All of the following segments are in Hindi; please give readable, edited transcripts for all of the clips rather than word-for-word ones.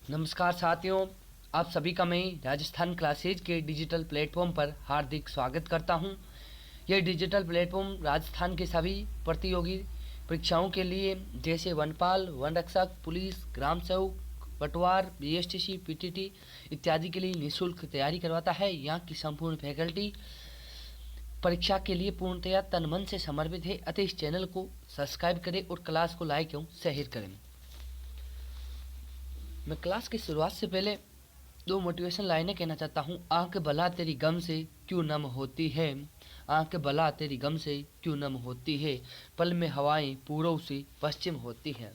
नमस्कार साथियों, आप सभी का मैं राजस्थान क्लासेज के डिजिटल प्लेटफॉर्म पर हार्दिक स्वागत करता हूं। यह डिजिटल प्लेटफॉर्म राजस्थान के सभी प्रतियोगी परीक्षाओं के लिए जैसे वनपाल, वन रक्षक, पुलिस, ग्राम सेवक, पटवार, बीएसटीसी, पीटीटी इत्यादि के लिए निःशुल्क तैयारी करवाता है। यहाँ की संपूर्ण फैकल्टी परीक्षा के लिए पूर्णतया तन मन से समर्पित है। अतः इस चैनल को सब्सक्राइब करें और क्लास को लाइक एवं शेयर करें। मैं क्लास की शुरुआत से पहले दो मोटिवेशन लाइनें कहना चाहता हूँ। आंख भला तेरी गम से क्यों नम होती है, आंख भला तेरी गम से क्यों नम होती है, पल में हवाएं पूर्व से पश्चिम होती हैं,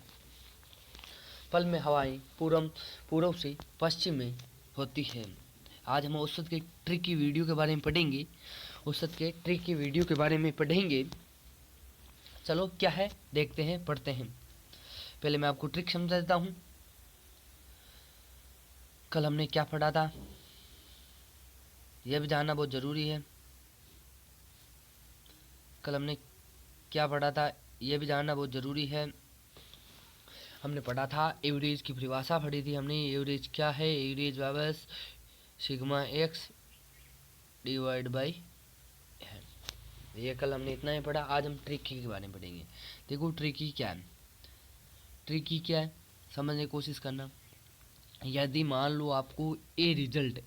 पल में हवाएं पूर्व से पश्चिम में होती है। आज हम औसत के ट्रिक की वीडियो के बारे में पढ़ेंगे। औसत के ट्रिक की वीडियो के बारे में पढ़ेंगे। चलो क्या है देखते हैं, पढ़ते हैं। पहले मैं आपको ट्रिक समझा देता हूँ। कल हमने क्या पढ़ा था यह भी जानना बहुत ज़रूरी है। कल हमने क्या पढ़ा था यह भी जानना बहुत ज़रूरी है। हमने पढ़ा था एवरेज की परिभाषा पढ़ी थी हमने। एवरेज क्या है? एवरेज वापस सिग्मा एक्स डिवाइड बाई है। ये कल हमने इतना ही पढ़ा। आज हम ट्रिकी के बारे में पढ़ेंगे। देखो ट्रिकी क्या है, ट्रिकी क्या है समझने की कोशिश करना। यदि मान लो आपको ए रिजल्ट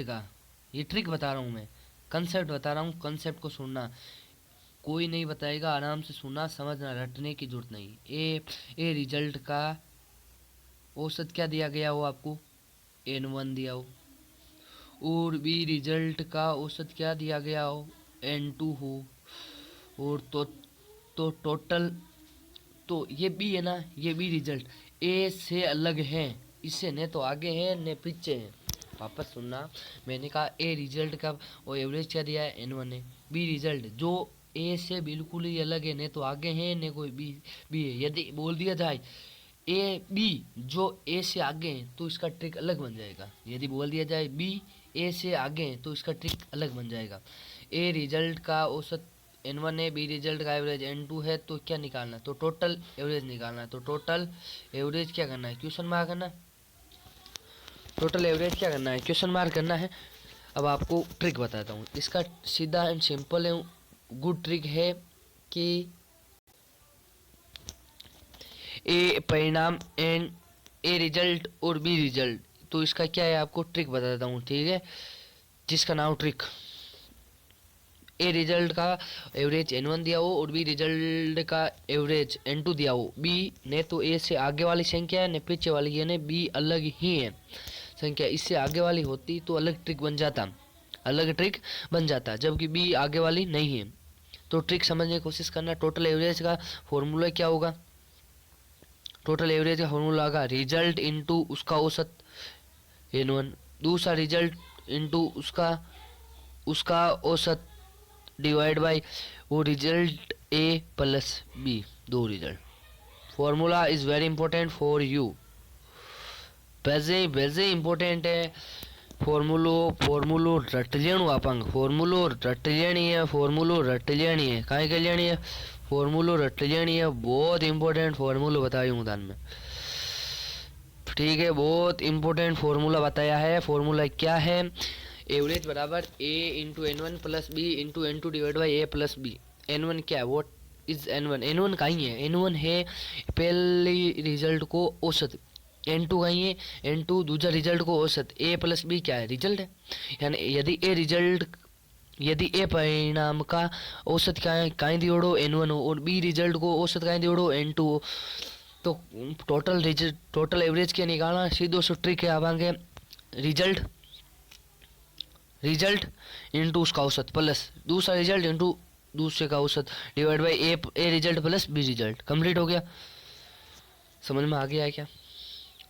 का ये ट्रिक बता रहा हूँ मैं, कंसेप्ट बता रहा हूँ। कंसेप्ट को सुनना, कोई नहीं बताएगा, आराम से सुनना, समझना, रटने की जरूरत नहीं। ए रिजल्ट का औसत क्या दिया गया हो आपको? N1 दिया हो। और बी रिजल्ट का औसत क्या दिया गया हो? N2 हो। और तो टोटल, तो ये बी है ना, ये बी रिजल्ट ए से अलग है। इससे न तो आगे है न पीछे है। वापस सुनना, मैंने कहा ए रिजल्ट का और एवरेज क्या दिया है? N1 है। बी रिजल्ट जो ए से बिल्कुल ही अलग है, न तो आगे है न कोई बी है। यदि बोल दिया जाए ए बी जो ए से आगे है तो इसका ट्रिक अलग बन जाएगा। यदि बोल दिया जाए बी ए से आगे है तो इसका ट्रिक अलग बन जाएगा। ए रिजल्ट का औसत N1 है, बी रिजल्ट का एवरेज N2 है, तो क्या निकालना है? तो टोटल एवरेज निकालना है। तो टोटल एवरेज क्या करना है? क्वेश्चन मार्क करना है। टोटल एवरेज क्या करना है? क्वेश्चन मार्क करना है। अब आपको ट्रिक बताता हूँ। इसका सीधा and simple and good trick है कि ए परिणाम एंड ए रिजल्ट और बी रिजल्ट, तो इसका क्या है आपको ट्रिक बताता हूँ, ठीक है, जिसका नाम ट्रिक। ए रिजल्ट का एवरेज N1 दिया हो और बी रिजल्ट का एवरेज N2 दिया हो। बी ने तो ए से आगे वाली संख्या है, न पीछे वाली है, न बी अलग ही है संख्या। इससे आगे वाली होती तो अलग ट्रिक बन जाता, जबकि बी आगे वाली नहीं है। तो ट्रिक समझने की कोशिश करना। टोटल एवरेज का फॉर्मूला क्या होगा? टोटल एवरेज का फॉर्मूला होगा रिजल्ट इंटू उसका औसत N1, दूसरा रिजल्ट इंटू उसका औसत डिवाइड बाय वो रिजल्ट ए प्लस बी, दो result. Formula is very important for you, very important है। फॉर्मूलो रट लेणु आपंग, फॉर्मूलो रट लेनी है, काहे के लेनी है? फॉर्मूलो रट लेनी है। बहुत इंपॉर्टेंट फॉर्मूला बताया हूँ दान में, ठीक है, बहुत इंपॉर्टेंट फॉर्मूला बताया है। फॉर्मूला क्या है? एवरेज बराबर A into N1 plus B into N2 divide by A plus B. N1 क्या है? What is N1? N1 कहीं है? N1 है पहली रिजल्ट को औसत, N2 कहीं है? N2 दूसरा रिजल्ट को औसत, ए प्लस बी क्या है? रिजल्ट है। यानी यदि ए परिणाम का औसत कहीं दियोड़ो N1 हो और बी रिजल्ट को औसत कहीं दियोड़ो N2 हो, तो टोटल एवरेज क्या निकालना? सीधो सो ट्रिक है आवांगे रिजल्ट इंटू उसका औसत प्लस दूसरा रिजल्ट इंटू दूसरे का औसत divide by a result plus B result. Complete हो गया? समझ में आ गया है क्या?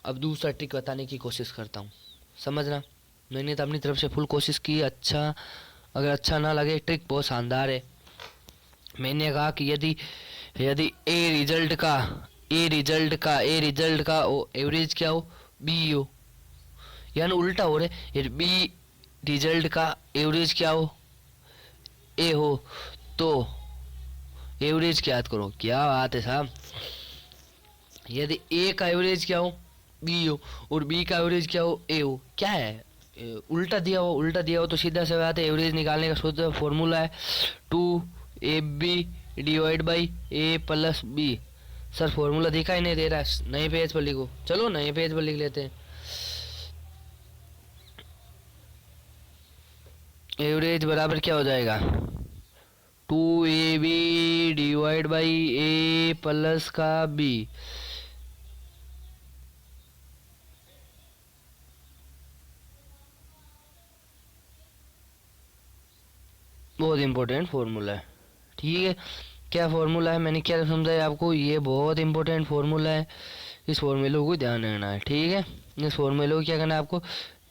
अब दूसरा ट्रिक बताने की कोशिश करता हूँ, समझना। मैंने तो अपनी तरफ से फुल कोशिश की। अगर अच्छा ना लगे, ट्रिक बहुत शानदार है। मैंने कहा कि यदि ए रिजल्ट का एवरेज क्या हो? बी हो, यानी उल्टा हो रहा है। बी रिजल्ट का एवरेज क्या हो? ए हो, तो एवरेज क्या याद करो। क्या बात है साहब, यदि ए का एवरेज क्या हो, बी हो, और बी का एवरेज क्या हो, ए हो, क्या है, उल्टा दिया हो तो सीधा से बात है, एवरेज निकालने का सूत्र फॉर्मूला है 2ab divide by A plus b. Sir formula दिखाई नहीं दे रहा है, नए पेज पर लिखो, चलो नए पेज पर लिख लेते हैं। एवरेज बराबर क्या हो जाएगा, 2ab divide by A plus का बी। बहुत इंपॉर्टेंट फॉर्मूला है, ठीक है। क्या फॉर्मूला है, मैंने क्या समझाया आपको, ये बहुत इंपॉर्टेंट फॉर्मूला है, इस फॉर्मूले को ध्यान रखना है, ठीक है। इस फॉर्मूले को क्या करना है आपको,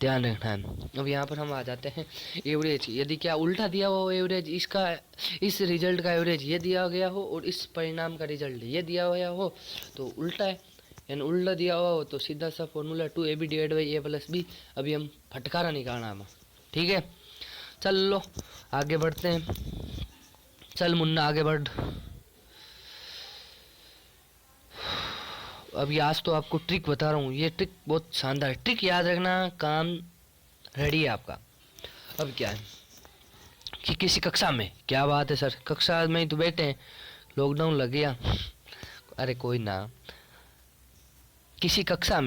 ध्यान रखना है। अब यहाँ पर हम आ जाते हैं एवरेज। यदि क्या उल्टा दिया हुआ हो एवरेज, इसका इस रिजल्ट का एवरेज ये दिया गया हो और इस परिणाम का रिजल्ट ये दिया गया हो तो उल्टा है, यानी उल्टा दिया हुआ हो तो सीधा सा formula 2ab divide by A plus b. अभी हम फटकारा निकालना है, ठीक है। चल लो आगे बढ़ते हैं, चल मुन्ना आगे बढ़। अभी आज तो आपको ट्रिक बता रहा हूँ, ये ट्रिक बहुत शानदार है, ट्रिक याद रखना, काम रेडी है आपका। अब क्या है कि किसी कक्षा में, क्या बात है सर कक्षा में ही तो बैठे हैं, लॉकडाउन लग गया, अरे कोई ना, किसी कक्षा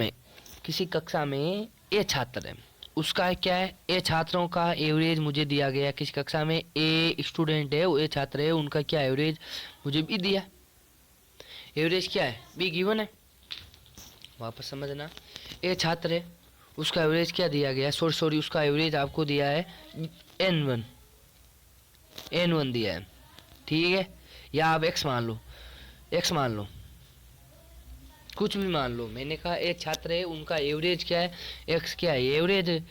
में ए छात्र है, उसका क्या है, ए छात्रों का एवरेज मुझे दिया गया, किसी कक्षा में ए स्टूडेंट है, वो ए छात्र है, उनका क्या एवरेज मुझे भी दिया, एवरेज क्या है, बी गिवन है। वापस समझना, ए छात्र है, उसका एवरेज क्या दिया गया, सॉरी उसका एवरेज आपको दिया है n1 दिया है, ठीक है। या आप x मान लो, कुछ भी मान लो, मैंने कहा एक छात्र है, उनका एवरेज क्या है, x क्या है एवरेज।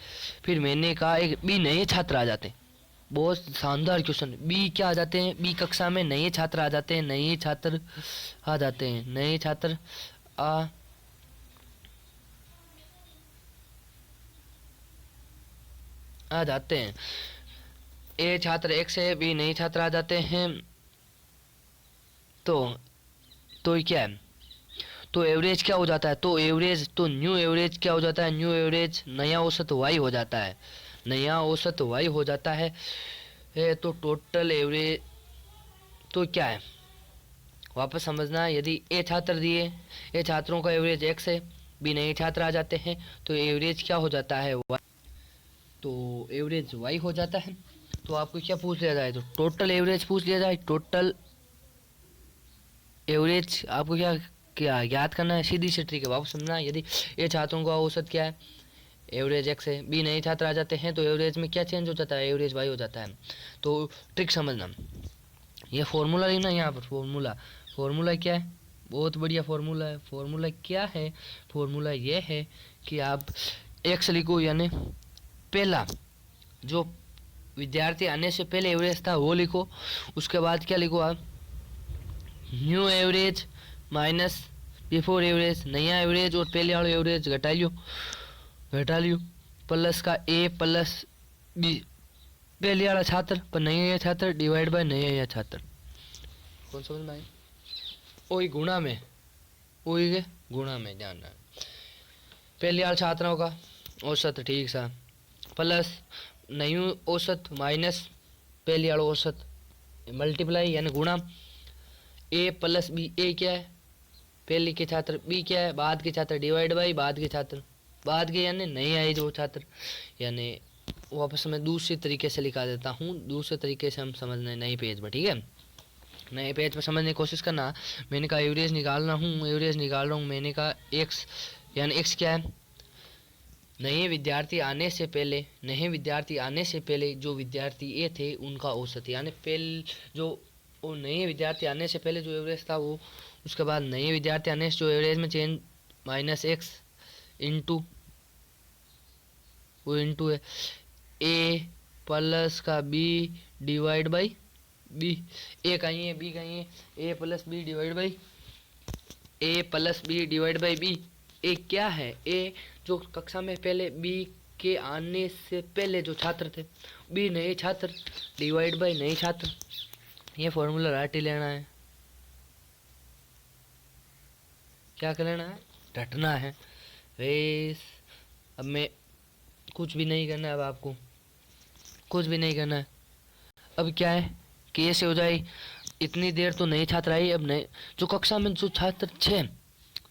फिर मैंने कहा एक बी नए छात्र आ जाते हैं, बहुत शानदार क्वेश्चन, बी क्या आ जाते हैं, बी कक्षा में नए छात्र आ जाते हैं, नए छात्र आ जाते हैं, ए छात्र x है, बी नए छात्र आ जाते हैं, तो ये क्या है, तो एवरेज क्या हो जाता है, तो न्यू एवरेज क्या हो जाता है, न्यू एवरेज नया औसत y हो जाता है, नया औसत y हो जाता है। तो टोटल एवरेज तो क्या है, वापस समझना, यदि ए छात्र दिए, ए छात्रों का एवरेज x है, बी नए छात्र आ जाते हैं, तो एवरेज क्या हो जाता है y, तो एवरेज y हो जाता है। तो आपको क्या पूछ लिया जाए, तो टोटल एवरेज पूछ लिया जाए, टोटल एवरेज आपको क्या क्या याद करना है, सीधी सी ट्रिक है, वापस समझना, यदि ए छात्रों का औसत क्या है, एवरेज x है, बी नए छात्र आ जाते हैं, तो एवरेज में क्या चेंज हो जाता है, एवरेज y हो जाता है। तो ट्रिक समझना, ये फॉर्मूला लेना, यहाँ पर फॉर्मूला क्या है, बहुत बढ़िया फॉर्मूला है, फॉर्मूला क्या है, फॉर्मूला ये है कि आप x लिखो, यानी पहला जो विद्यार्थी आने से पहले एवरेज था वो लिखो, उसके बाद क्या लिखो आप, new average minus before average, नया एवरेज और पहले वाला एवरेज घटा लियो, प्लस का ए प्लस बी, पहले वाला छात्र पर नया छात्र डिवाइड बाय नया छात्र, कौन समझ में आई, वही गुणा में ध्यान रखना, पहले वाले छात्रों का औसत ठीक सा, प्लस नई औसत माइनस पहले वाला औसत, मल्टीप्लाई यानी गुणा, ए प्लस बी, ए क्या है पहले के छात्र, बी क्या है बाद के छात्र, डिवाइड बाई बाद के छात्र, बाद के यानी नहीं आए जो छात्र, यानी वापस मैं दूसरे तरीके से लिखा देता हूँ, दूसरे तरीके से हम समझने नए पेज पर, ठीक है, नए पेज पर समझने की कोशिश करना। मैंने कहा एवरेज निकाल रहा हूँ, मैंने कहा एक्स, यानी एक्स क्या है, नए विद्यार्थी आने से पहले जो विद्यार्थी ए थे उनका औसत, यानी पहले जो वो नए विद्यार्थी आने से पहले जो एवरेज था वो, उसके बाद नए विद्यार्थी आने से जो एवरेज में चेंज माइनस एक्स इंटू वो इंटू है ए प्लस का बी डिवाइड बाई बी, ए कहीं है बी कहीं है, ए plus B divide by B. A क्या है, ए जो कक्षा में पहले बी के आने से पहले जो छात्र थे, बी नए छात्र डिवाइड बाई नए छात्र, ये फॉर्मूला राइट ही लेना है। क्या करना है, रटना है रेस। अब मैं कुछ भी नहीं करना है, अब आपको कुछ भी नहीं करना है। अब क्या है कि ऐसे हो जाए, इतनी देर तो नए छात्र आए, अब नए जो कक्षा में जो छात्र थे,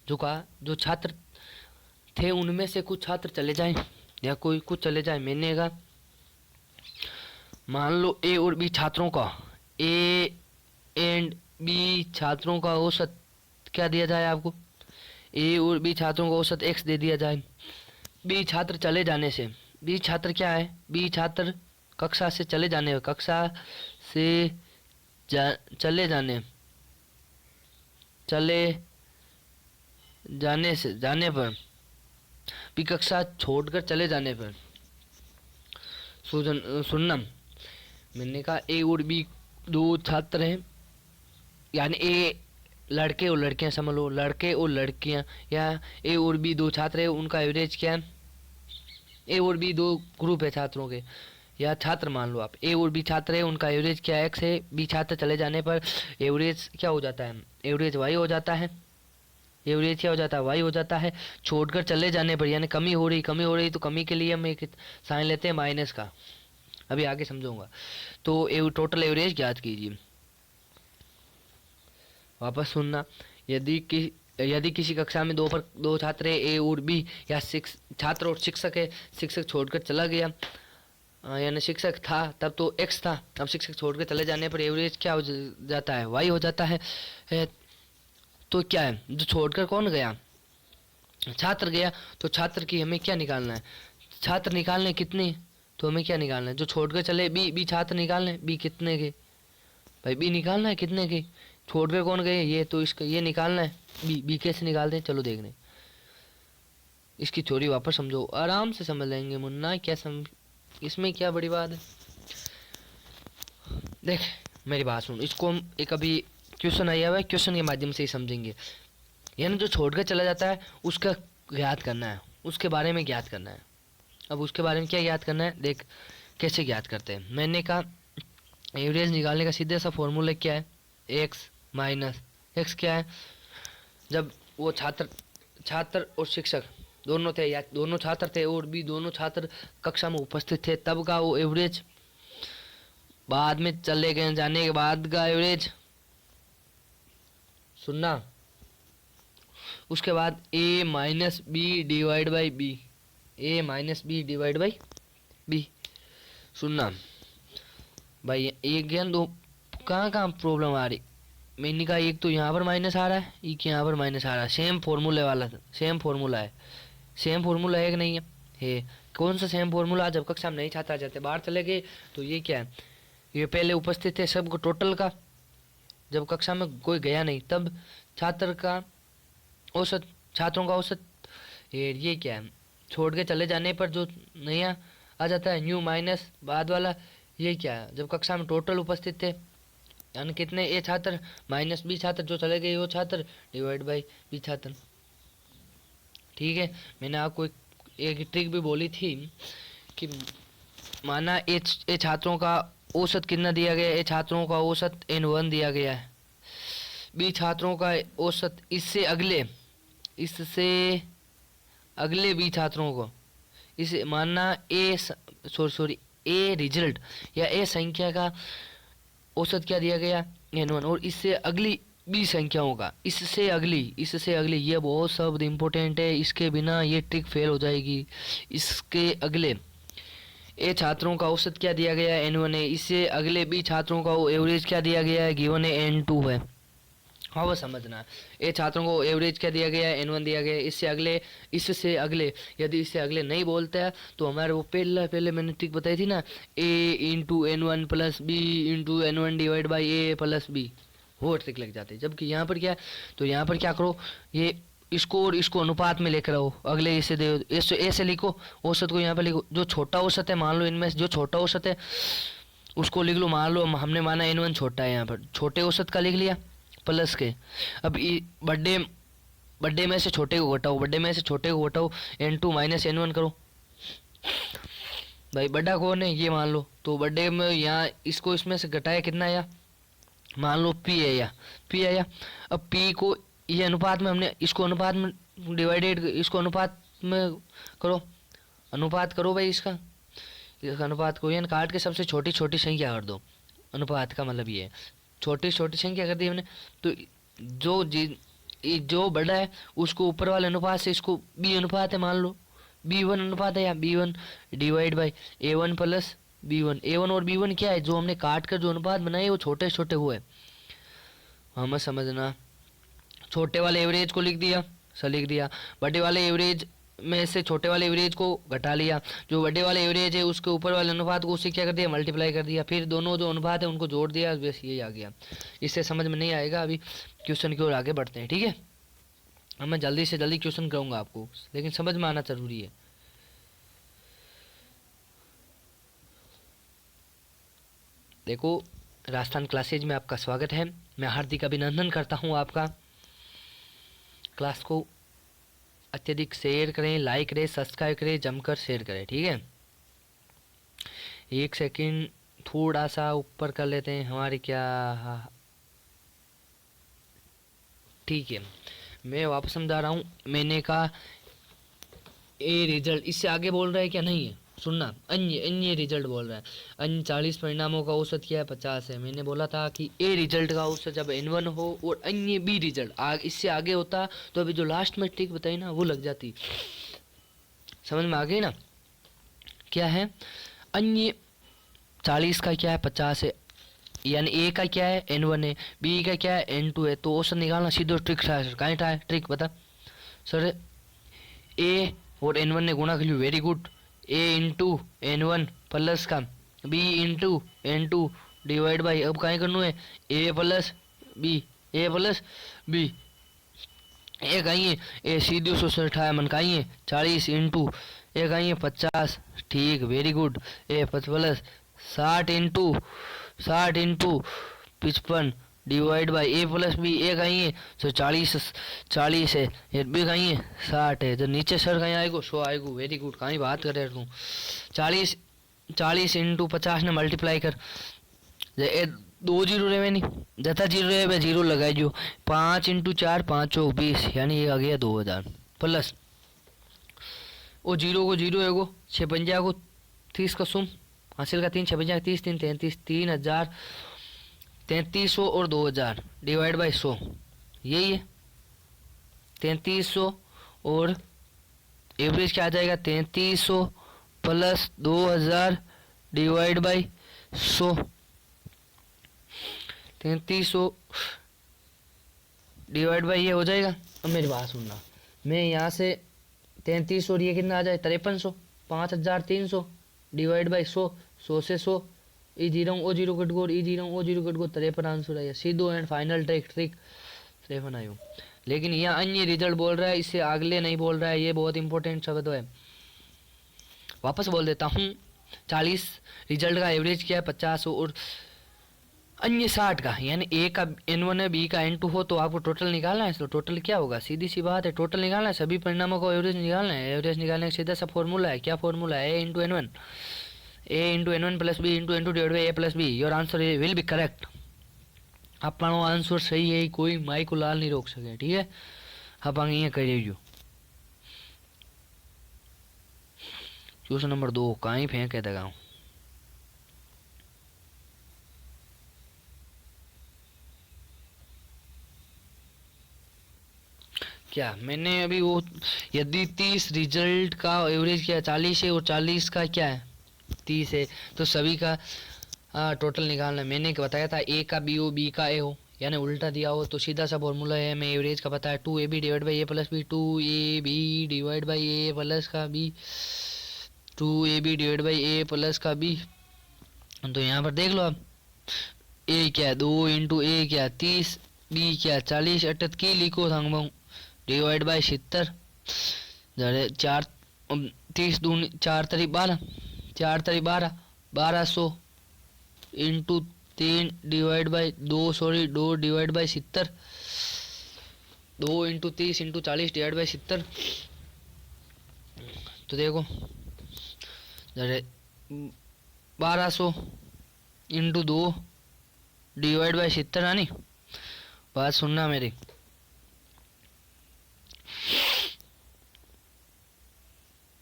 जो छात्र थे उनमें से कुछ छात्र चले जाएं या कोई कुछ चले जाए। मैंने कहा मान लो ए और बी छात्रों का, ए एंड बी छात्रों का औसत क्या दिया जाए आपको, ए और बी छात्रों का औसत एक्स दे दिया जाए। बी छात्र चले जाने से, बी छात्र क्या है, बी छात्र कक्षा से चले जाने, कक्षा से चले जाने, चले जाने से, जाने पर, बी कक्षा छोड़कर चले जाने पर। सुनना, मैंने कहा ए और बी दो छात्र हैं, यानी ए लड़के और लड़कियां समझ लो, लड़के और लड़कियां, या ए और बी दो छात्र है, उनका एवरेज क्या है, ए और बी दो ग्रुप है छात्रों के, या छात्र मान लो आप, ए और बी छात्र है, उनका एवरेज क्या एक्स है। बी छात्र चले जाने पर एवरेज क्या हो जाता है, एवरेज वाई हो जाता है। एवरेज क्या हो जाता है, वाई हो जाता है। छोड़कर चले जाने पर यानी कमी हो रही, तो कमी के लिए हम एक साइन लेते हैं माइनस का, अभी आगे समझूंगा। तो टोटल एवरेज ज्ञात कीजिए। वापस सुनना, यदि किसी कक्षा में दो छात्र है, ए और बी, या छात्र और शिक्षक है, शिक्षक छोड़कर चला गया, यानी शिक्षक था तब तो एक्स था, अब शिक्षक छोड़कर चले जाने पर एवरेज क्या हो जाता है, वाई हो जाता है। तो क्या है, जो छोड़कर कौन गया, छात्र गया, तो छात्र की हमें क्या निकालना है, छात्र निकालने कितने, तो हमें क्या निकालना है, जो छोड़कर चले बी छात्र निकालने, बी कितने के, भाई बी निकालना है कितने के, छोड़कर कौन गए ये, तो इसका ये निकालना है, बी कैसे निकालते हैं चलो देखने। इसकी थ्योरी वापस समझो, आराम से समझ लेंगे मुन्ना, क्या इसमें क्या बड़ी बात है। देख मेरी बात सुन, इसको हम एक अभी क्वेश्चन आया हुआ है, क्वेश्चन के माध्यम से ही समझेंगे। यानी जो छोड़कर चला जाता है उसका ज्ञात करना है, उसके बारे में ज्ञात करना है। अब उसके बारे में क्या ज्ञात करना है, देख कैसे ज्ञात करते हैं। मैंने कहा एवरेज निकालने का सीधा सा फॉर्मूला क्या है, एक्स माइनस एक्स क्या है, जब वो छात्र और शिक्षक दोनों थे, या दोनों छात्र थे और भी दोनों छात्र कक्षा में उपस्थित थे, तब का वो एवरेज, बाद में चले गए जाने के बाद का एवरेज, सुनना, उसके बाद A minus B divide by B, A minus B divide by B. सुनना भाई, एक ज्ञान दो कहाँ प्रॉब्लम आ रही, मैंने कहा एक तो यहाँ पर माइनस आ रहा है, एक यहाँ पर माइनस आ रहा है, सेम फॉर्मूले वाला, सेम फॉर्मूला है, सेम फॉर्मूला है कि नहीं है, कौन सा सेम फॉर्मूला, जब कक्षा में नहीं छात्र आ जाते, बाहर चले गए, तो ये क्या है, ये पहले उपस्थित थे सबको टोटल का, जब कक्षा में कोई गया नहीं तब छात्र का औसत, छात्रों का औसत, ये क्या है, छोड़ के चले जाने पर जो नया आ जाता है न्यू माइनस बाद वाला, ये क्या है, जब कक्षा में टोटल उपस्थित थे, यानी कितने ए छात्र माइनस बी छात्र, जो चले गए वो छात्र डिवाइड बाई बी छात्र। ठीक है, मैंने आपको एक ट्रिक भी बोली थी कि माना ए छात्रों का औसत कितना दिया गया, ए छात्रों का औसत n1 दिया गया है, बी छात्रों का औसत इससे अगले बी छात्रों को, इसे मानना ए रिजल्ट या ए संख्या का औसत क्या दिया गया n1, और इससे अगली बी संख्याओं का, इससे अगली, ये बहुत शब्द इम्पोर्टेंट है, इसके बिना ये ट्रिक फेल हो जाएगी। इसके अगले ए छात्रों का औसत क्या दिया गया है n1 है, इससे अगले बी छात्रों का एवरेज क्या दिया गया है, गिवन है n2 है। हाँ वो समझना, ए छात्रों को एवरेज क्या दिया गया है, n1 दिया गया है, इससे अगले यदि इससे अगले नहीं बोलते हैं तो हमारे वो पहले मैंने ट्रिक बताई थी ना, A into n1 plus B into n1 divide by A plus B, वो ट्रिक लग जाती है। जबकि यहाँ पर क्या, तो यहाँ पर क्या करो, ये इसको और इसको अनुपात में लेकर आओ, अगले इसे दे, ऐसे लिखो, औसत को यहाँ पर लिखो, जो छोटा औसत है मान लो, इनमें से जो छोटा औसत है उसको लिख लो, मान लो हमने माना n1 छोटा है, यहाँ पर छोटे औसत का लिख लिया प्लस के, अब बड़े में से छोटे को घटाओ, n2 माइनस n1 करो, भाई बड़ा कौन है ये मान लो, तो बड़े में यहाँ इसको इसमें से घटाया कितना आया, मान लो p आया, अब p को ये अनुपात में हमने इसको अनुपात में डिवाइडेड, इसको अनुपात में करो, अनुपात करो भाई इसका, अनुपात को यानी काट के सबसे छोटी छोटी संख्या कर दो। अनुपात का मतलब ये है छोटी छोटी संख्या कर दी हमने, तो जो बड़ा है उसको ऊपर वाले अनुपात से, इसको बी अनुपात है मान लो, बी1 अनुपात है, या B1 divide by A1 plus B1. A1 और बी1 क्या है, जो हमने काट कर जो अनुपात बनाए वो छोटे छोटे हुए, हमें समझना। छोटे वाले एवरेज को लिख दिया, सर लिख दिया, बड़े वाले एवरेज में से छोटे वाले एवरेज को घटा लिया, जो बड़े वाले एवरेज है उसके ऊपर वाले अनुपात को उससे क्या कर दिया, मल्टीप्लाई कर दिया, फिर दोनों जो अनुपात है उनको जोड़ दिया, बस यही आ गया। इससे समझ में नहीं आएगा, अभी क्वेश्चन की ओर आगे बढ़ते हैं, ठीक है। अब मैं जल्दी से जल्दी क्वेश्चन करूँगा आपको, लेकिन समझ में आना जरूरी है। देखो, राजस्थान क्लासेज में आपका स्वागत है, मैं हार्दिक अभिनंदन करता हूँ आपका। क्लास को अत्यधिक शेयर करें, लाइक करें, सब्सक्राइब करें, जमकर शेयर करें, ठीक है। एक सेकंड थोड़ा सा ऊपर कर लेते हैं हमारे क्या, ठीक है। मैं वापस समझा रहा हूँ, मैंने कहा ए रिजल्ट, इससे आगे बोल रहा है क्या, नहीं है, सुनना। अन्य अन्य रिजल्ट बोल रहा है, अन्य 40 परिणामों का औसत क्या है, 50 है। मैंने बोला था कि ए रिजल्ट का औसत जब N1 हो और अन्य बी रिजल्ट इससे आगे होता, तो अभी जो लास्ट में ट्रिक बताई ना वो लग जाती। समझ में आ गई ना, क्या है, अन्य 40 का क्या है, 50 है, यानी ए का क्या है, N1 है, बी का क्या है, N2 है, तो औसत निकालना सीधो ट्रिक था सर। कहाँ था ट्रिक, बता सर। ए और N1 ने गुणा कर लियो, very good. A into N1 plus का b into N2 divide by, अब कहीं करना है, ए plus B, a plus B, ए कहीं है, ए सीधे 158 मन कहीं है 40 इंटू ए कहीं है 50, ठीक, very good. A plus 60 into 55 divide by A plus B, ए कहीं है तो 40 है, ये बी कहीं है 60 है, जो नीचे सर कहीं आएगो 100 आएगो, वेरी गुड। कहीं बात करे तू, 40 इंटू 50 ने मल्टीप्लाई कर, ए 2 जीरो रहे नहीं, जता जीरो रहे मैं जीरो लगाई जो, 5 इंटू 4 5 20, यानी ये आ गया 2000 प्लस वो जीरो को जीरो है गो 56 को 30 का सुम हासिल का 3 56 30 3 33 3000 3300 और 2000 डिवाइड बाई 100, यही है 3300 और एवरेज क्या आ जाएगा 3300 plus 2000 divide by 100, 3300 divide by ये हो जाएगा। अब मेरी बात सुनना, मैं यहाँ से 33 और ये कितना आ जाए 5300, 5300 डिवाइड बाई 100, 100 से 100 ई जीरो ओ जीरो कट गो, ई जीरो ओ जीरो कट गो, 53 आंसर आया, सीधो एंड फाइनल ट्रिक 53 आयो। लेकिन यहाँ अन्य रिजल्ट बोल रहा है, इससे अगले नहीं बोल रहा है, ये बहुत इंपॉर्टेंट शब्द है। वापस बोल देता हूँ, 40 रिजल्ट का एवरेज क्या है 50 और अन्य 60 का, यानी ए का N1 है बी का N2 हो, तो आपको टोटल निकालना है। तो टोटल क्या होगा, सीधी सी बात है, टोटल निकालना है, सभी परिणामों को एवरेज निकालना है। एवरेज निकालने का सीधा सा फॉर्मूला है, क्या फॉर्मूला है, A into N one plus B into N2 divide by A plus B, your answer will be correct. अपना आंसर सही है, कोई माई को लाल नहीं रोक सके, ठीक है। अब ये करिए क्वेश्चन नंबर 2 कहीं फेंक देगा, क्या मैंने अभी वो, यदि 30 रिजल्ट का एवरेज क्या 40 है और 40 का क्या है 30 है, तो सभी का टोटल निकालना है। मैंने बताया था ए का बी हो, बी का ए हो, यानी उल्टा दिया हो, तो सीधा सा फॉर्मूला है, मैं एवरेज का पता है 2ab divide by A plus B, 2ab divide by A plus का B, 2ab divide by A plus का बी। तो यहाँ पर देख लो आप, ए क्या है 2 इंटू ए क्या 30, बी क्या 40 अटत की लिखो थांग डिवाइड बाई 70, जरे 4 30 दूनी 4 तरी 12, 4 तरी 12, 1200 into 3 divide by 2, sorry 2 divide by 70, 2 into 30 into 40 divide by 70। तो देखो जरे 1200 इंटू 2 डिवाइड बाई 70 है नी, बात सुनना मेरी,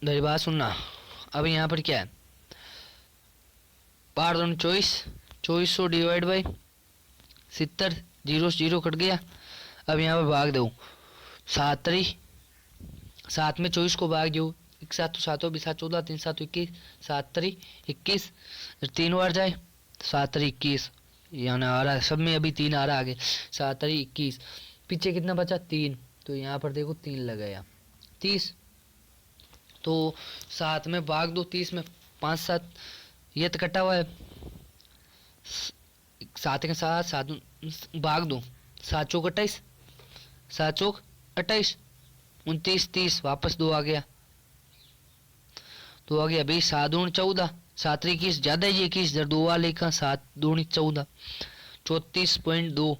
मेरी बात सुनना। अब यहाँ पर क्या है, 12 दूनी 24, 2400 डिवाइड बाई 70, जीरो से जीरो कट गया। अब यहाँ पर भाग दो, 7 3, 7 में 24 को भाग दो, एक सात तो सातों भी 7 14, 3 7 21, 7 3 21, 3 बार जाए 7 3 21, यहाँ आ रहा है सब में, अभी 3 आ रहा है आगे, 7 3 21, पीछे कितना बचा 3, तो यहाँ पर देखो 3 लगाया 30, तो 7 में भाग दो 30 में, 5 7, ये तो कटा हुआ है, 7 के साथ 7 भाग दो, 7 चौक 28, 7 चौक 28, 29 30, वापस 2 आ गया, 2 आ गया, 20, 7 दूनी 14, 7 21, ज्यादा ही 21, इधर 2 वाले का 7 दूनी 14, 34.2,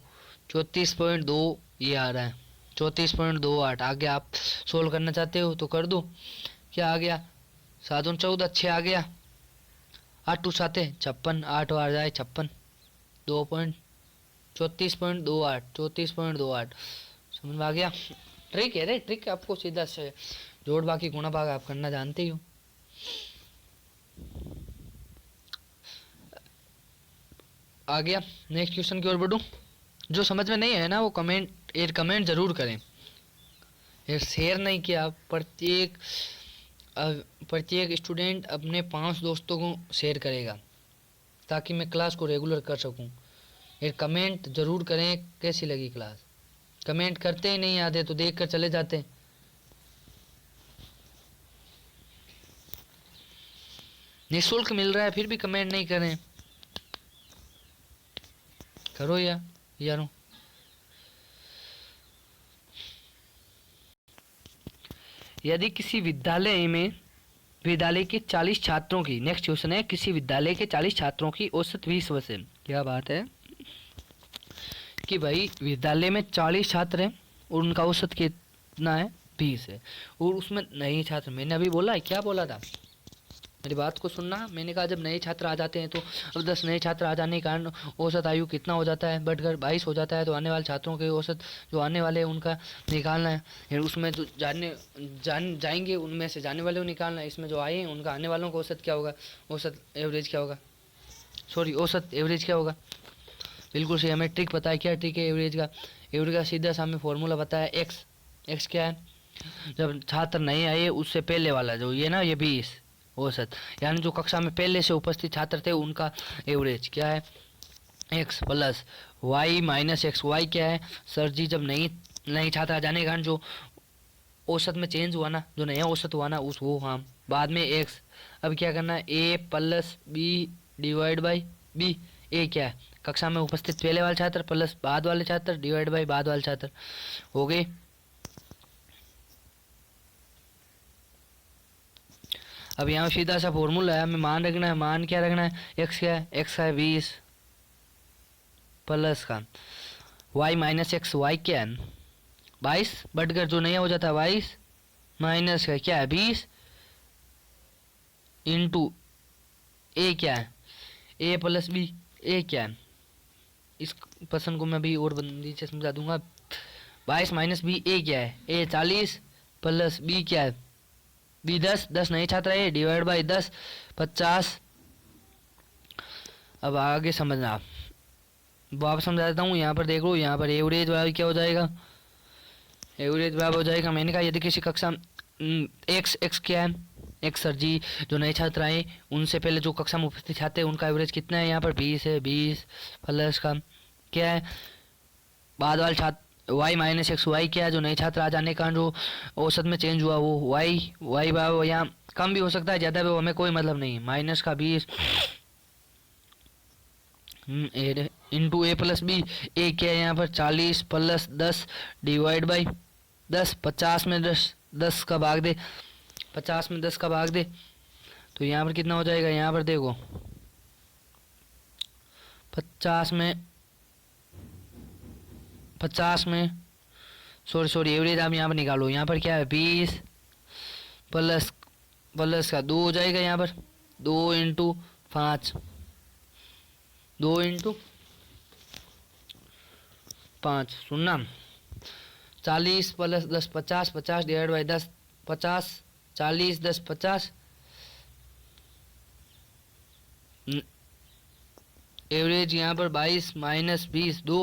34.2 ये आ रहा है, 34.28। आगे आप सोल्व करना चाहते हो तो कर दो, क्या आ गया, 7 दूनी 14, 6 आ गया, 8 टू 7 56, 8 बार जाए 56, 34.28, 34.28 समझ में आ गया। ट्रिक है रे, ट्रिक आपको सीधा से जोड़ बाकी गुणा भाग आप करना जानते ही हो। आ गया, नेक्स्ट क्वेश्चन की ओर बढ़ूं। जो समझ में नहीं है ना वो कमेंट जरूर करें, ये शेयर नहीं किया, प्रत्येक स्टूडेंट अपने 5 दोस्तों को शेयर करेगा ताकि मैं क्लास को रेगुलर कर सकूं। ये कमेंट जरूर करें कैसी लगी क्लास, कमेंट करते ही नहीं आते तो देख कर चले जाते हैं। निःशुल्क मिल रहा है फिर भी कमेंट नहीं करें, करो यारों। यदि किसी विद्यालय के 40 छात्रों की, नेक्स्ट क्वेश्चन है, किसी विद्यालय के 40 छात्रों की औसत 20 वर्ष है। क्या बात है कि भाई विद्यालय में 40 छात्र हैं और उनका औसत कितना है 20 है, और उसमें नए छात्र, मैंने अभी बोला है, क्या बोला था, मेरी बात को सुनना, मैंने कहा जब नए छात्र आ जाते हैं तो अब 10 नए छात्र आ जाने के कारण औसत आयु कितना हो जाता है, बढ़कर 22 हो जाता है, तो आने वाले छात्रों के औसत जो आने वाले हैं उनका निकालना है, फिर उसमें जो जाएंगे उनमें से जाने वाले को निकालना है, इसमें जो आए हैं उनका आने वालों का औसत क्या होगा, औसत एवरेज क्या होगा, सॉरी औसत एवरेज क्या होगा। बिल्कुल सही, हमें ट्रिक पता है, क्या ट्रिक है एवरेज का, एवरेज का सीधा सा हमें फॉर्मूला पता है, एक्स क्या है, जब छात्र नए आए उससे पहले वाला जो ये ना, ये 20 औसत, यानी जो कक्षा में पहले से उपस्थित छात्र थे उनका एवरेज क्या है, x plus y minus x, y क्या है सर जी, जब नई छात्र आ जाने के कारण जो औसत में चेंज हुआ ना, जो नया औसत हुआ ना उस वो, हाँ बाद में एक्स। अब क्या करना है, ए plus B divide by B, A क्या है कक्षा में उपस्थित पहले वाले छात्र प्लस बाद वाले छात्र डिवाइड बाई बाद वाले छात्र, हो गए। अब यहाँ सीधा सा फॉर्मूला है, हमें मान रखना है, मान क्या रखना है, एक्स क्या है, एक्स है 20 प्लस का वाई माइनस एक्स, वाई क्या है 22, बढ़कर जो नया हो जाता है 22 माइनस का क्या है 20 इंटू ए क्या है, ए प्लस बी, ए क्या है, इस पर्सन को मैं अभी और नीचे समझा दूंगा, 22 माइनस बी, ए क्या है, ए 40 प्लस बी क्या है, बी 10 नए छात्र है डिवाइड बाई 10 50। अब आगे समझना, वापस समझा देता हूँ, यहाँ पर देख लो, यहाँ पर एवरेज बराबर क्या हो जाएगा, एवरेज बराबर हो जाएगा, मैंने कहा यदि किसी कक्षा एक्स क्या है, एक्स सर जी जो नए छात्र आए उनसे पहले जो कक्षा में उपस्थित छात्र है उनका एवरेज कितना है, यहाँ पर 20 है, 20 प्लस का क्या है बाद वाले छात्र वाई माइनस एक्स, वाई क्या है जो नए छात्र आ जाने का जो औसत में चेंज हुआ वो वाई, वाई बराबर यहाँ कम भी हो सकता है ज़्यादा भी, हमें कोई मतलब नहीं, माइनस का 20 into A plus B, A क्या है यहाँ पर 40 प्लस 10 डिवाइड बाई 10, 50 में 10 का भाग दे, 50 में 10 का भाग दे, तो यहाँ पर कितना हो जाएगा, यहाँ पर देखो 50 में सॉरी एवरेज आप यहाँ पर निकालो, यहाँ पर क्या है 20 प्लस का 2 हो जाएगा, यहाँ पर 2 इंटू 5, 2 इंटू 5 सुनना, 40 प्लस 10 50, 50 डिवाइड बाई 10 50, 40 10 50, एवरेज यहाँ पर 22 माइनस 20 2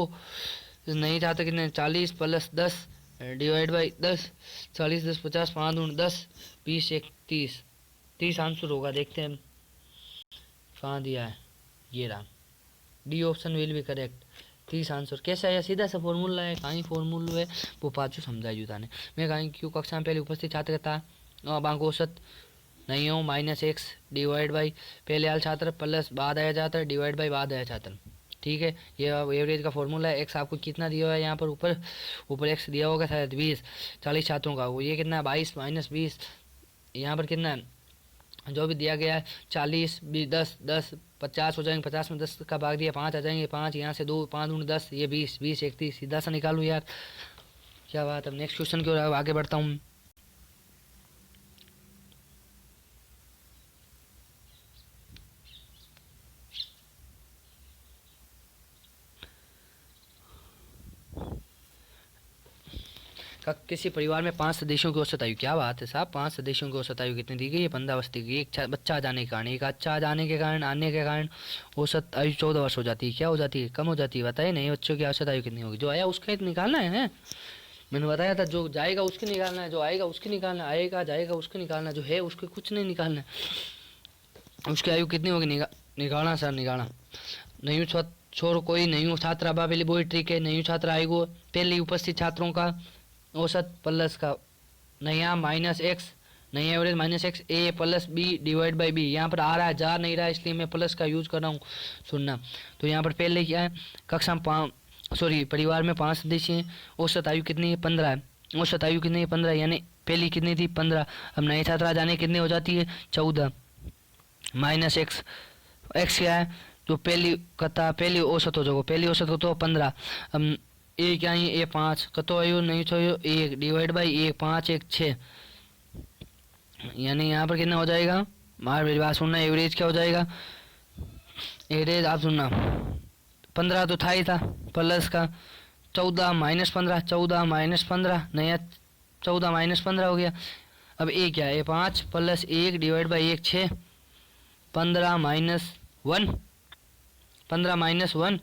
नहीं था तो कितने 40 प्लस 10 डिवाइड बाई 10, 40 10 50 5 दूनी 10 20 1 30, 30 आंसर होगा। देखते हैं कहाँ दिया है, ये रहा, D option will be correct. 30 answer कैसे आया, सीधा सा फॉर्मूला है, कहीं फॉर्मूला है वो पाछू समझाई था ने। मैं कहीं क्यों कक्षा में पहले उपस्थित छात्र था बांक औसत नहीं हो माइनस एक्स डिवाइड बाई पहले आल छात्र प्लस बाद आया छात्र डिवाइड बाई बाद आया छात्र। ठीक है, ये एवरेज का फॉर्मूला है। एक्स आपको कितना दिया हुआ है यहाँ पर, ऊपर ऊपर एक्स दिया होगा शायद 20, 40 छात्रों का, वो ये कितना है 22 माइनस 20, यहाँ पर कितना है जो भी दिया गया है 40 20 10 10 50 हो जाएंगे, 50 में 10 का भाग दिया 5 आ जाएंगे, 5 यहाँ से 2 5 दूनी 10, ये 20 20 31, सीधा सा निकालूँ यार, क्या बात। अब नेक्स्ट क्वेश्चन की ओर आगे बढ़ता हूँ। किसी परिवार में 5 सदस्यों की औसत आयु, क्या बात है साहब, 5 सदस्यों की औसत आयु कितनी दी गई है 15 वर्ष दी गई। एक बच्चा आ जाने के कारण, एक अच्छा आ जाने के कारण आने के कारण औसत आयु 14 वर्ष हो जाती है। क्या हो जाती है, कम हो जाती है, बताइए नहीं बच्चों की औसत आयु कितनी होगी। जो आया उसका ही निकालना है, मैंने बताया था जो जाएगा उसके निकालना है, जो आएगा उसके निकालना है, आएगा जाएगा उसके निकालना, जो है उसके कुछ नहीं निकालना है। उसकी आयु कितनी होगी निकालना सर, निकालना नहीं छोड़ कोई नहीं छात्र अब पहले वही ट्रिक है, नहीं छात्र आएगो पहले उपस्थित छात्रों का औसत प्लस का नया माइनस एक्स, नया average minus x a plus B divide by b. यहाँ पर आ रहा है जा नहीं रहा है इसलिए मैं प्लस का यूज कर रहा हूँ, सुनना। तो यहाँ पर पहले क्या है, कक्षा में परिवार में 5 सदस्य हैं, औसत आयु कितनी है 15 है, औसत आयु कितनी है 15, यानी पहली कितनी थी 15, अब नए छात्र आ जाने कितनी हो जाती है 14 माइनस एक्स, एक्स क्या है जो पहली कथा पहली औसत हो जाओ, पहली औसत हो तो 15, अब ए क्या है ए 5 कतो आयु नहीं तो 1 डिवाइड बाई 1 5 1 6, यानी यहाँ पर कितना हो जाएगा, मार मेरी बात सुनना, एवरेज क्या हो जाएगा, एवरेज आप सुनना 15 तो था ही था प्लस का 14 माइनस 15, 14 माइनस 15 नया 14 माइनस 15 हो गया। अब ए क्या है 5 plus 1 divide by 1 6, 15 minus 1 15 minus 1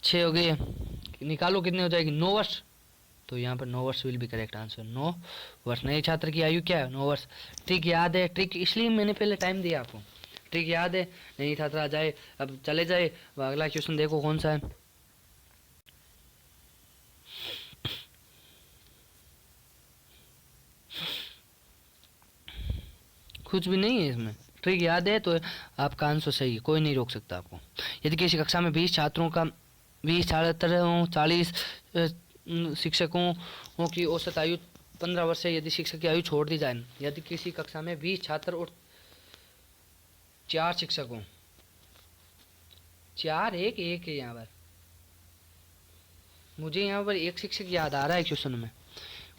6 हो गए, निकालो कितने हो जाएगी 9 वर्ष। तो यहाँ पर 9 वर्ष विल भी करेक्ट आंसर, 9 वर्ष। नए छात्र की आयु क्या है 9 वर्ष। ट्रिक याद है, ट्रिक इसलिए मैंने पहले टाइम दिया आपको, ट्रिक याद है, नई छात्र आ जाए अब चले जाए। अगला क्वेश्चन देखो कौन सा है, कुछ भी नहीं है इसमें, ट्रिक याद है तो आपका आंसर सही है, कोई नहीं रोक सकता आपको। यदि किसी कक्षा में 20 छात्रों का 20 छात्रों 40 शिक्षकों की औसत आयु 15 वर्ष है, यदि शिक्षक की आयु छोड़ दी जाए, यदि किसी कक्षा में 20 छात्र और 4 शिक्षकों 4 1 1 है, यहाँ पर मुझे यहाँ पर एक शिक्षक याद आ रहा है क्वेश्चन में,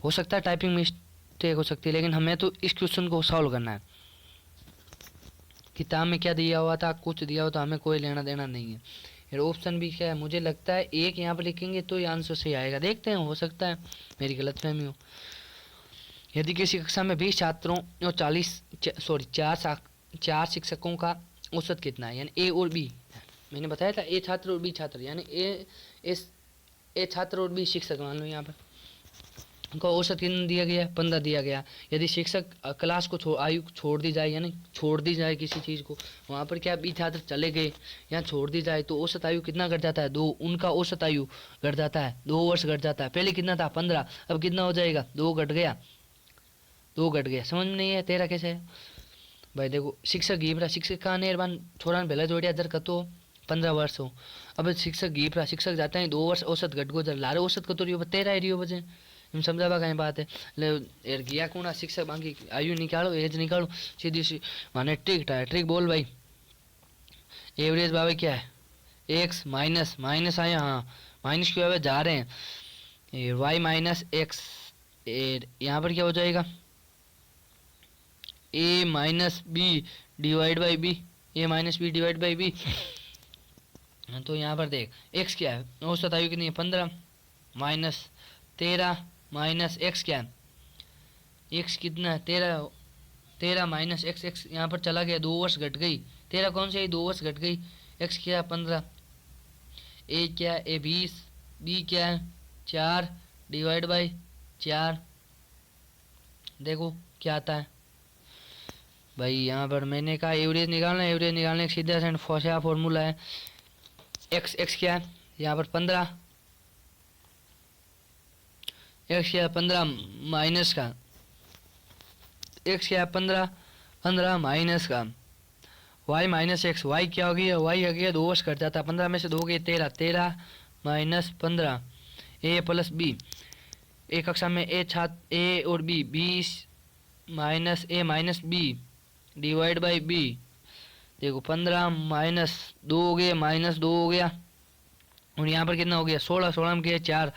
हो सकता है टाइपिंग मिस्टेक हो सकती है, लेकिन हमें तो इस क्वेश्चन को सॉल्व करना है। किताब में क्या दिया हुआ था, कुछ दिया हुआ तो हमें कोई लेना देना नहीं है। फिर ऑप्शन भी क्या है, मुझे लगता है एक यहाँ पर लिखेंगे तो ये आंसर सही आएगा, देखते हैं हो सकता है मेरी गलतफहमी हो। यदि किसी कक्षा में 20 छात्रों और 4 शिक्षकों का औसत कितना है, यानी ए और बी, मैंने बताया था ए छात्र और बी छात्र, यानी ए छात्र और बी शिक्षक मान लो, यहाँ पर उनका औसत कितना दिया गया 15 दिया गया। यदि शिक्षक क्लास को आयु छोड़ दी जाए, यानी छोड़ दी जाए किसी चीज़ को, वहाँ पर क्या 20 छात्र चले गए यहाँ छोड़ दी जाए तो औसत आयु कितना घट जाता है 2, उनका औसत आयु घट जाता है 2 वर्ष घट जाता है। पहले कितना था 15, अब कितना हो जाएगा 2 घट गया, 2 घट गया। समझ में नहीं है तेरा कैसे है भाई। देखो शिक्षक घीबरा शिक्षक का निर्माण छोरा पहले जोड़िया जर कतो 15 वर्ष हो, अब शिक्षक घीबरा शिक्षक जाता है 2 वर्ष औसत घट गो जर लारे औसत कतो रियो 13 रियो बजे, हम समझावा कहीं बात है। ले यार गया कौन शिक्षक बाकी आयु निकालो एज निकालो सीधी सी माने ट्रिक है, ट्रिक बोल भाई। एवरेज बाबे क्या है एक्स माइनस माइनस आया, हाँ माइनस क्यों जा रहे हैं वाई माइनस एक्स, यहाँ पर क्या हो जाएगा A minus B divide by B, A minus B divide by B. तो यहाँ पर देख एक्स क्या है औसत आयु कितनी है 15 माइनस 13 माइनस एक्स क्या है एक्स कितना है 13 13 माइनस एक्स, एक्स यहाँ पर चला गया, 2 वर्ष घट गई। 13 कौन सी आई, 2 वर्ष घट गई। एक्स क्या है 15, ए क्या है ए 20, बी क्या है 4 डिवाइड बाई 4। देखो क्या आता है भाई। यहाँ पर मैंने कहा एवरेज निकालना है, एवरेज निकालने का सीधा सा फॉर्मूला है। एक्स, एक्स क्या है यहाँ पर 15, एक्स क्या है 15 माइनस का, एक्स क्या है 15, 15 माइनस का वाई माइनस एक्स, वाई क्या हो गया, वाई हो गया 2 वर्ष कट जाता है, 15 में से 2 गए 13, 13 माइनस 15, ए प्लस बी, एक कक्षा में ए छात्र ए और b, 20 minus a minus B divide by b. देखो 15 माइनस 2 हो गया, माइनस 2 हो गया, और यहाँ पर कितना हो गया 16, 16 में किया 4,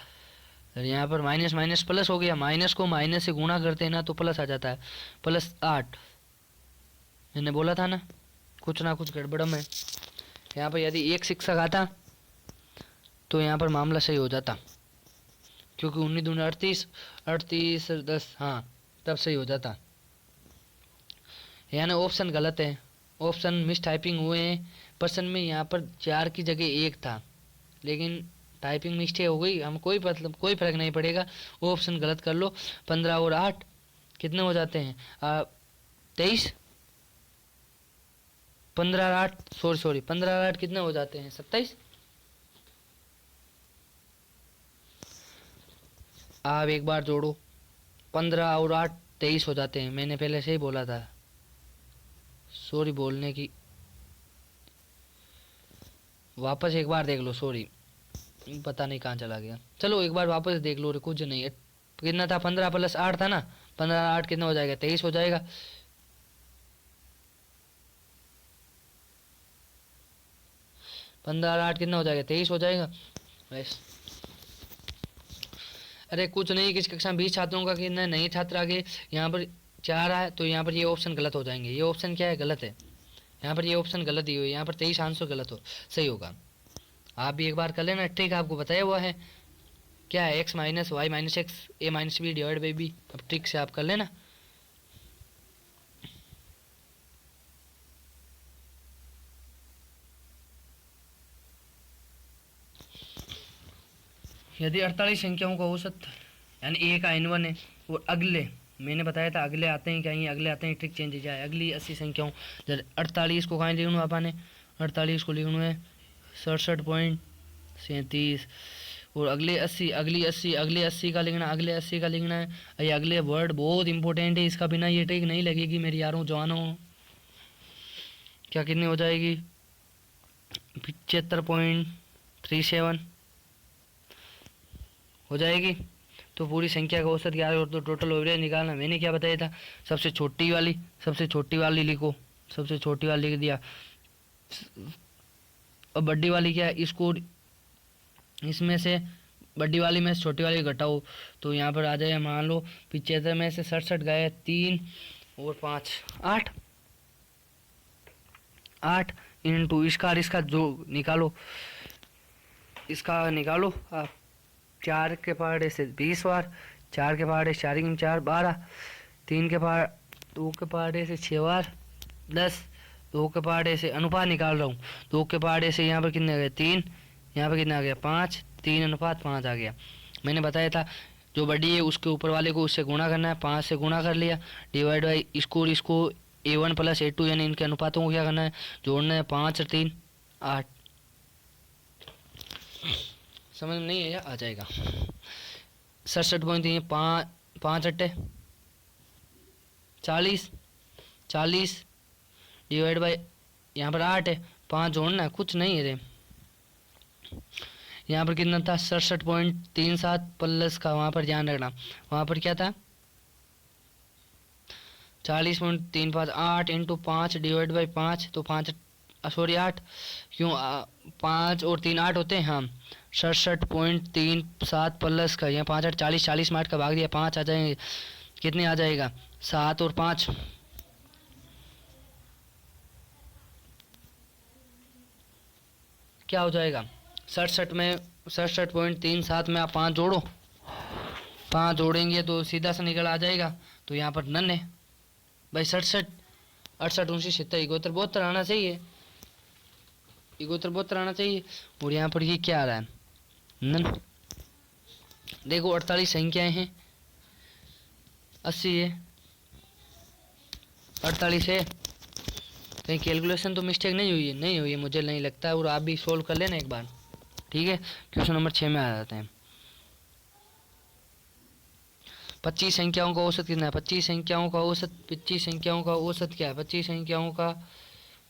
और यहाँ पर माइनस माइनस प्लस हो गया, माइनस को माइनस से गुणा करते हैं ना तो प्लस आ जाता है, प्लस 8। मैंने बोला था ना कुछ ना कुछ गड़बड़ में। यहाँ पर यदि एक शिक्षक आता तो यहाँ पर मामला सही हो जाता, क्योंकि 19 दूनी 38, 38 10, हाँ तब सही हो जाता। यानी ऑप्शन गलत है, ऑप्शन मिस टाइपिंग हुए हैं। पर्सन में यहाँ पर 4 की जगह 1 था, लेकिन टाइपिंग मिस्टेक हो गई, हम कोई कोई फर्क नहीं पड़ेगा, ऑप्शन गलत कर लो। 15 और 8 कितने हो जाते हैं 23, 15 और 8 सॉरी 15 और 8 कितने हो जाते हैं 27। आप एक बार जोड़ो, 15 और 8 23 हो जाते हैं, मैंने पहले से ही बोला था, सॉरी बोलने की, वापस एक बार देख लो, सॉरी पता नहीं कहाँ चला गया, चलो एक बार वापस देख लो। कुछ नहीं है, कितना था 15 प्लस 8 था ना, 15 8 कितना हो जाएगा 23 हो जाएगा। पंद्रह 8 कितना हो जाएगा 23 हो जाएगा बस। अरे कुछ नहीं, किस कक्षा में 20 छात्रों का कितना नए छात्र आगे, यहाँ पर 4 आए तो यहाँ पर ये ऑप्शन गलत हो जाएंगे, ये ऑप्शन क्या है गलत है, यहाँ पर ये ऑप्शन गलत ही हुई, यहाँ पर 23 आंसर गलत हो सही होगा। आप भी एक बार कर लेना, ट्रिक आपको बताया हुआ है क्या है, x minus y minus x a minus B divide by b, अब ट्रिक से आप कर लेना। यदि 48 संख्याओं का औसत यानी ए का n1 है, और अगले मैंने बताया था अगले आते हैं क्या, ये अगले आते हैं, ट्रिक चेंज हो जाए, अगली 80 संख्याओं, जब 48 को कहाँ लिखूँ आपने, 48 को लिखूँ है 67.37, और अगले 80, अगली 80, अगले 80 का लिखना, अगले 80 का लिखना है। ये अगले वर्ड बहुत इंपॉर्टेंट है, इसका बिना ये ट्रिक नहीं लगेगी मेरी यारों जवानों। क्या कितनी हो जाएगी 75.37 हो जाएगी। तो पूरी संख्या का औसत क्या है, और तो टोटल एवरेज निकालना। मैंने क्या बताया था, सबसे छोटी वाली लिखो, सबसे छोटी वाली लिख दिया, और बड़ी वाली क्या है, इसको इसमें से बड़ी वाली में से छोटी वाली घटाओ तो यहाँ पर आ जाए, मान लो 75 में से 67 गए, 3 और 5 8, 8 इंटू इसका जो निकालो, इसका निकालो आप, 4 के पहाड़े से 20 बार, 4 के पहाड़े 4 4 12, 3 के पहाड़ 2 के पहाड़े से 6 बार 10, 2 के पहाड़े से अनुपात निकाल रहा हूँ, 2 के पहाड़े से यहाँ पर कितने आ गए 3, यहाँ पर कितना आ गया 5, 3 अनुपात 5 आ गया। मैंने बताया था जो बड़ी है उसके ऊपर वाले को उससे गुणा करना है, 5 से गुणा कर लिया, डिवाइड बाई इसको A1 प्लस A2 यानी इनके अनुपातों को क्या करना है जोड़ना है, 5 और 3 8। समझ में नहीं है आ जाएगा 67.3, 5 8 40, 40 डिवाइड बाई यहाँ पर 8 है, 5 जोड़ना है, कुछ नहीं है रे। यहाँ पर कितना था 67.37 प्लस का, वहाँ पर ध्यान रखना, वहाँ पर क्या था 40.35, 8 इंटू 5 डिवाइड बाई 5, तो 5 सॉरी 8 क्यों 5 और 3 8 होते हैं, हाँ 67.37 प्लस का, यहाँ 5 8 40, 40 में 8 का भाग दिया 5 आ जाएंगे, कितने आ जाएगा 7 और 5 क्या हो जाएगा 67 में 67.37 में आप 5 जोड़ो, 5 जोड़ेंगे तो सीधा सा निकल आ जाएगा, तो यहाँ पर नन है भाई 67, 68, 69, 70, 71, 72 आना चाहिए, 71, 72 आना चाहिए। और यहाँ पर ये क्या आ रहा है, नन। देखो 48 संख्याएं हैं, 80 है, 48 है। कहीं कैलकुलेशन तो मिस्टेक नहीं हुई है? नहीं हुई है, मुझे नहीं लगता। और आप भी सोल्व कर लेना एक बार, ठीक है। क्वेश्चन नंबर 6 में आ जाते हैं। 25 संख्याओं का औसत कितना है? 25 संख्याओं का औसत, 25 संख्याओं का औसत क्या है? 25 संख्याओं का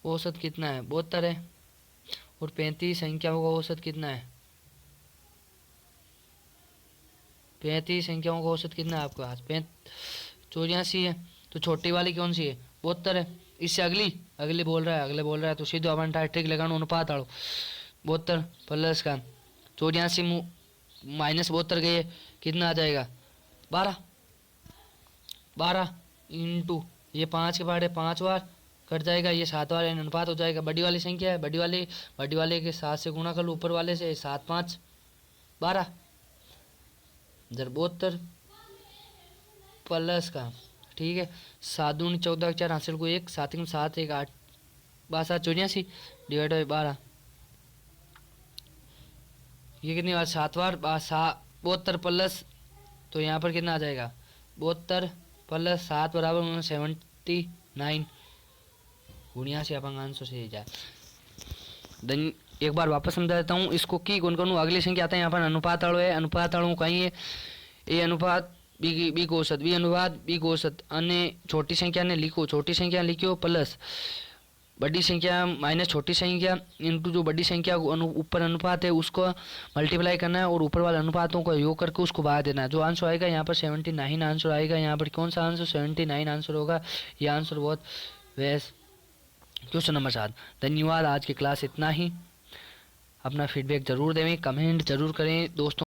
औसत कितना है? 72 है। और 35 संख्याओं का औसत कितना है? 35 संख्याओं का औसत कितना है आपके पास? 84 है। तो छोटी वाली कौन सी है? 72 है। इससे अगली अगले बोल रहा है, अगले बोल रहा है, तो सीधे अपन ट्रिक लगाना, अनुपात आड़ो। 72 प्लस का 84 माइनस 72 गए, कितना आ जाएगा? 12। 12 इंटू ये 5 के बारे 5 बार कट जाएगा, ये 7 बार अनुपात हो जाएगा। बड़ी वाली संख्या है, बड़ी वाले के 7 से गुणा कर लो, ऊपर वाले से 7 5 12 इधर 72 प्लस का, ठीक है। 7 दूनी 14, 4 हासिल को 1, 7 में 7, 1 8, 7 84 डिवाइड बाई 12, ये कितनी बार? 7 बार 72 प्लस, तो यहाँ पर कितना आ जाएगा? 72 प्लस 7 बराबर 79, गुणिया से अपन आंसर से जाए। देन एक बार वापस समझा देता हूँ इसको की कौन कौन। अगली संख्या आता है यहाँ पर अनुपात आड़ो है, अनुपात आड़ो कहीं है ए अनुपात बी को औसत, बी अनुपात बी को औसत, अन्य छोटी संख्या ने लिखो, छोटी संख्या लिखो प्लस बड़ी संख्या माइनस छोटी संख्या इंटू जो बड़ी संख्या ऊपर अनुपात है उसको मल्टीप्लाई करना है, और ऊपर वाले अनुपातों का योग करके उसको भाग देना है। जो आंसर आएगा यहाँ पर 79 आंसर आएगा। यहाँ पर कौन सा आंसर? 79 आंसर होगा। ये आंसर बहुत बेस्ट। Question number 7। धन्यवाद, आज की क्लास इतना ही। अपना फीडबैक जरूर दें, कमेंट जरूर करें दोस्तों।